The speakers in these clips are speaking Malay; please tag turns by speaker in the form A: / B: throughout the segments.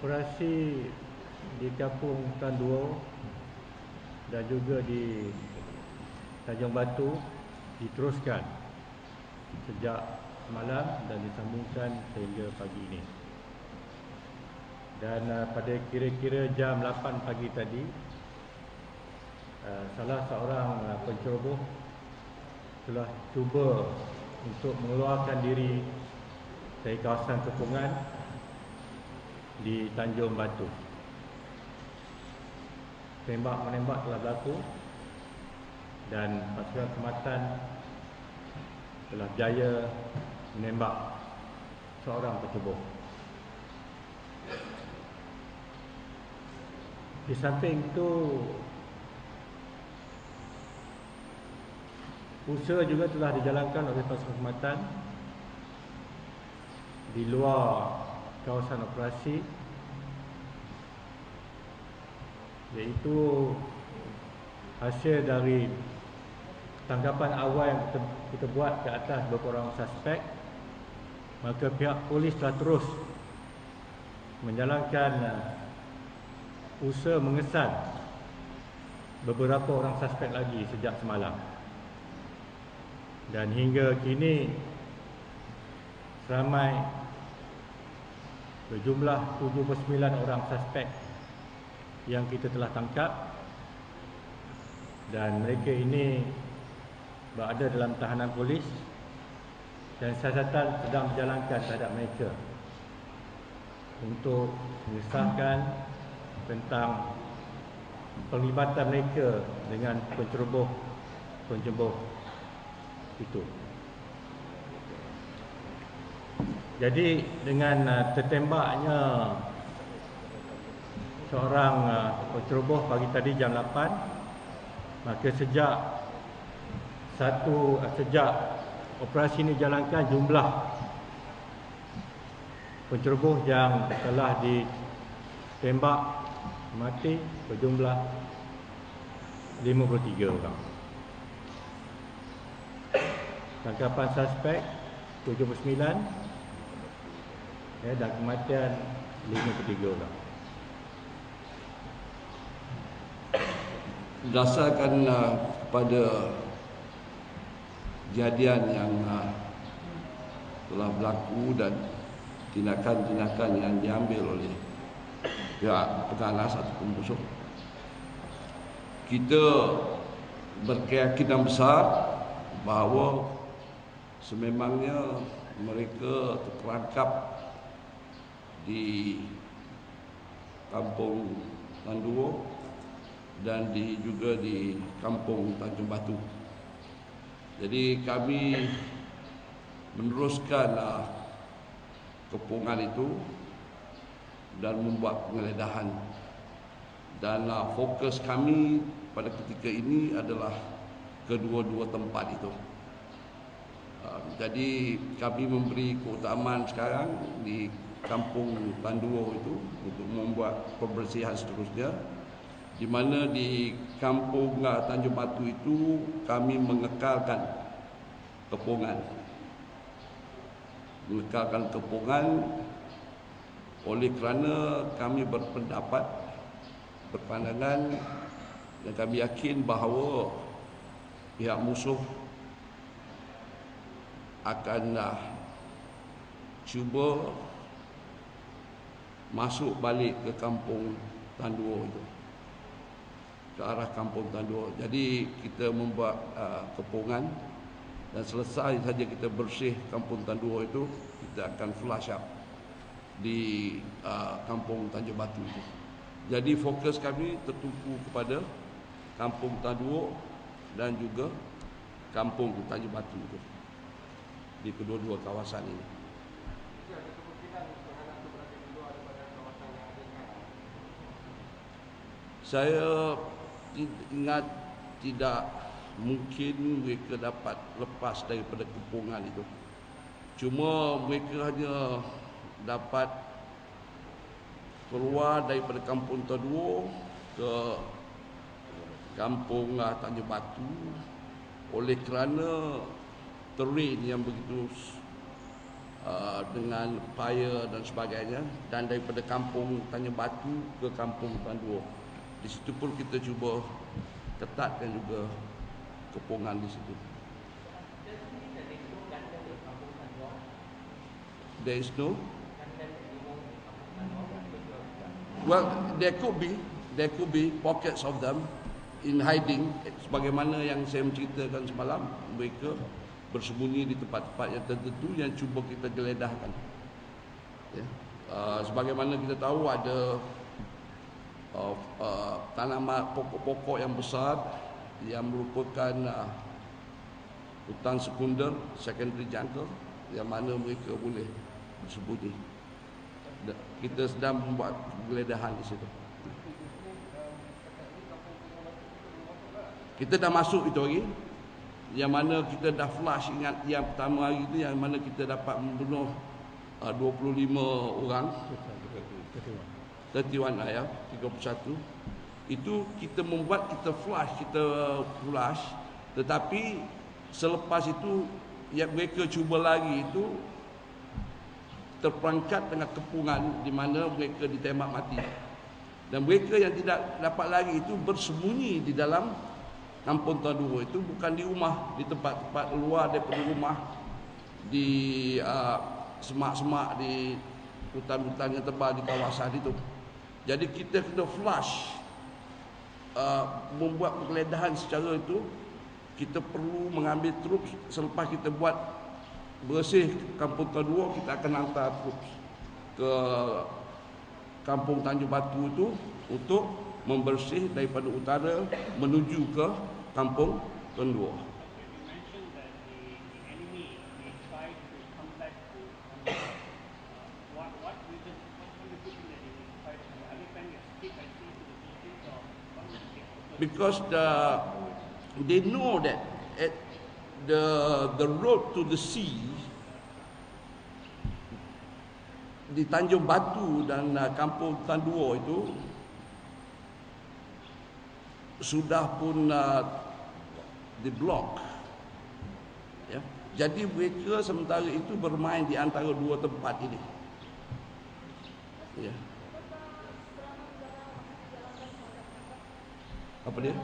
A: operasi di Kampung Tanduo dan juga di Tanjung Batu diteruskan sejak semalam dan disambungkan sehingga pagi ini. Dan pada kira-kira jam 8 pagi tadi, salah seorang penceroboh telah cuba untuk mengeluarkan diri dari kawasan kepungan di Tanjung Batu. Tembak-menembak telah berlaku dan pasukan khidmatan telah berjaya menembak seorang penceroboh. Di samping itu, usaha juga telah dijalankan oleh pasukan khidmatan di luar kawasan operasi, iaitu hasil dari tangkapan awal yang kita buat ke atas beberapa orang suspek. Maka pihak polis telah terus menjalankan usaha mengesan beberapa orang suspek lagi sejak semalam. Dan hingga kini seramai berjumlah 79 orang suspek yang kita telah tangkap, dan mereka ini berada dalam tahanan polis dan siasatan sedang dijalankan terhadap mereka untuk mengesahkan tentang penglibatan mereka dengan penceroboh itu. Jadi dengan tertembaknya seorang penceroboh pagi tadi jam 8, maka sejak operasi ini dijalankan, jumlah penceroboh yang telah ditembak mati berjumlah 53 orang. Tangkapan suspek 79 dan kematian 53 orang.
B: Berdasarkan kepada kejadian yang telah berlaku dan tindakan-tindakan yang diambil oleh pihak pengalas ataupun musuh, kita berkeyakinan besar bahawa sememangnya mereka terperangkap di Kampung Tanduo dan juga di Kampung Tanjung Batu. Jadi kami meneruskan kepungan itu dan membuat penggeledahan, dan fokus kami pada ketika ini adalah kedua-dua tempat itu. Jadi kami memberi keutamaan sekarang di Kampung Tanduo itu untuk membuat pembersihan seterusnya, di mana di Kampung Tanjung Batu itu kami mengekalkan kepungan. Oleh kerana kami berpandangan dan kami yakin bahawa pihak musuh akan cuba masuk balik ke Kampung Tanduo itu, ke arah Kampung Tanduo. Jadi kita membuat kepungan, dan selesai saja kita bersih Kampung Tanduo itu, kita akan flush up di Kampung Tanjung Batu itu. Jadi fokus kami tertumpu kepada Kampung Tanduo dan juga Kampung Tanjung Batu itu, di kedua-dua kawasan ini. Saya ingat tidak mungkin mereka dapat lepas daripada kepungan itu. Cuma mereka hanya dapat keluar daripada Kampung Tanduo ke Kampung Tanjung Batu oleh kerana terrain yang begitu dengan fire dan sebagainya, dan daripada kampung Tanjung Batu ke kampung Tan Duo. Di situ pun kita cuba ketatkan juga kepungan di situ. There is no. Well, there could be pockets of them in hiding, sebagaimana yang saya menceritakan semalam. Mereka bersembunyi di tempat-tempat yang tertentu yang cuba kita geledahkan. Ya. Sebagaimana kita tahu ada tanaman pokok-pokok yang besar yang merupakan hutan sekunder, secondary jungle, yang mana mereka boleh bersembunyi. Kita sedang membuat penggeledahan di situ. Kita dah masuk itu hari, yang mana kita dah flash. Ingat yang pertama hari itu, yang mana kita dapat membunuh 25 orang, 31 ayah, 31. Itu kita membuat, kita flash, tetapi selepas itu yang mereka cuba lagi itu terperangkap dengan kepungan di mana mereka ditembak mati. Dan mereka yang tidak dapat lagi itu bersembunyi di dalam kampung Tan Duo. Itu bukan di rumah, di tempat-tempat luar daripada rumah, di semak-semak, di hutan-hutan yang tebal di kawasan itu. Jadi kita kena flash, membuat penggeledahan secara itu. Kita perlu mengambil troops. Selepas kita buat bersih kampung Tan Duo, kita akan hantar troops ke kampung Tanjung Batu itu untuk membersih daripada utara menuju ke kampung Tan Duo. Because they know that at the road to the sea di Tanjung Batu dan kampung Tan Duo itu sudah pun diblok. Ya. Jadi mereka sementara itu bermain di antara dua tempat ini. Ya. Apa dia?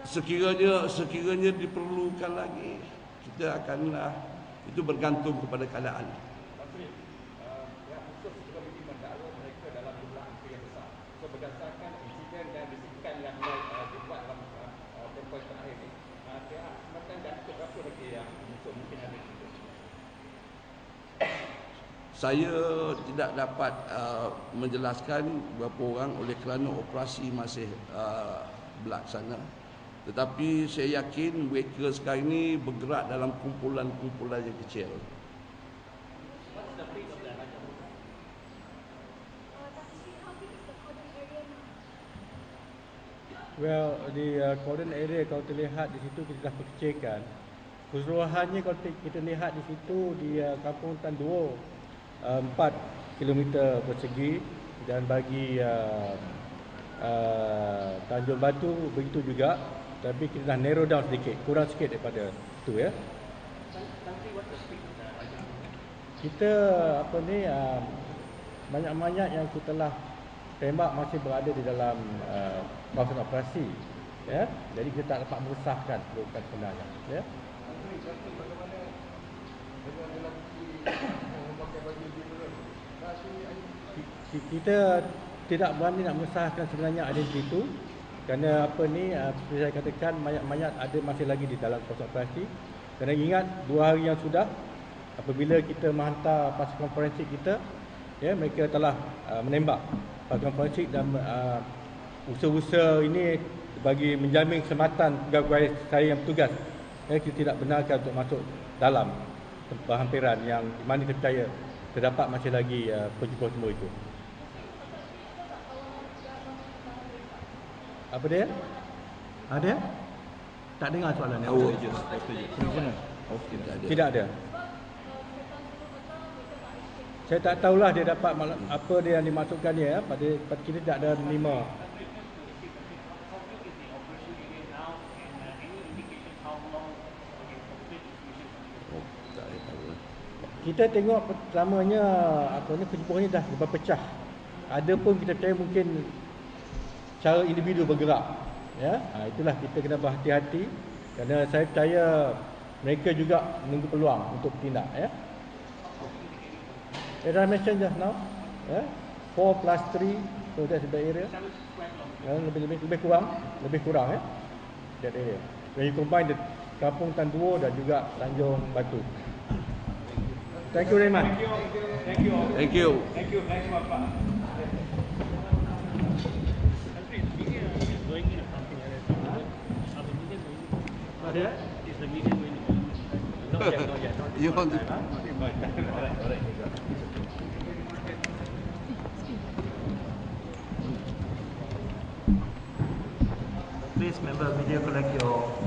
B: Sekiranya diperlukan lagi, kita akan itu bergantung kepada keadaan.
C: Berdasarkan insiden dan bisikan yang dibuat dalam tempoh terakhir ini, pihak Sematan dan berapa lagi yang mungkin ada itu?
B: Saya tidak dapat menjelaskan berapa orang oleh kerana operasi masih berlaksana. Tetapi saya yakin mereka sekarang ini bergerak dalam kumpulan-kumpulan yang kecil.
A: Well, di cordon area kalau terlihat di situ kita dah perkecilkan. Keseluruhannya kalau kita lihat di situ di kampung Tan Duo 4 km persegi, dan bagi Tanjung Batu begitu juga, tapi kita dah narrow down sedikit, kurang sikit daripada itu ya. Kita banyak-banyak yang kita telah tembak masih berada di dalam kawasan operasi, ya. Jadi kita tak dapat meresahkan bukan sebenarnya, ya. Kita tidak berani nak meresahkan sebenarnya identiti itu, kerana seperti saya katakan, mayat-mayat ada masih lagi di dalam kawasan operasi. Kerana ingat 2 hari yang sudah, apabila kita menghantar pasukan forensik kita, ya, mereka telah menembak pasukan forensik, dan usaha-usaha ini bagi menjamin keselamatan pegawai saya yang bertugas, ya, kita tidak benarkan untuk masuk dalam hampiran yang mana kita percaya terdapat masih lagi penjumpa semua itu. Apa dia? Ada? Tak dengar soalan ni. Tidak ada. Saya tak tahulah dia dapat apa dia yang dimasukkan dia, pada kita tidak ada 5. kita tengok pertamanya apa ni, penyembuhan ni dah berpecah. Ada pun kita percaya mungkin cara individu bergerak, ya. Itulah kita kena berhati-hati kerana saya percaya mereka juga menunggu peluang untuk bertindak, ya. As I mentioned just now, 4+3, so that's the area. Lebih kurang, ya. That area. When you combine the Kampung Tan Duo dan juga Tanjung Batu. Thank you very much.
C: Thank you.
B: Thank you.
C: Thank you. Thank you, Bapak.
B: You want to...
D: Please, member media, collect your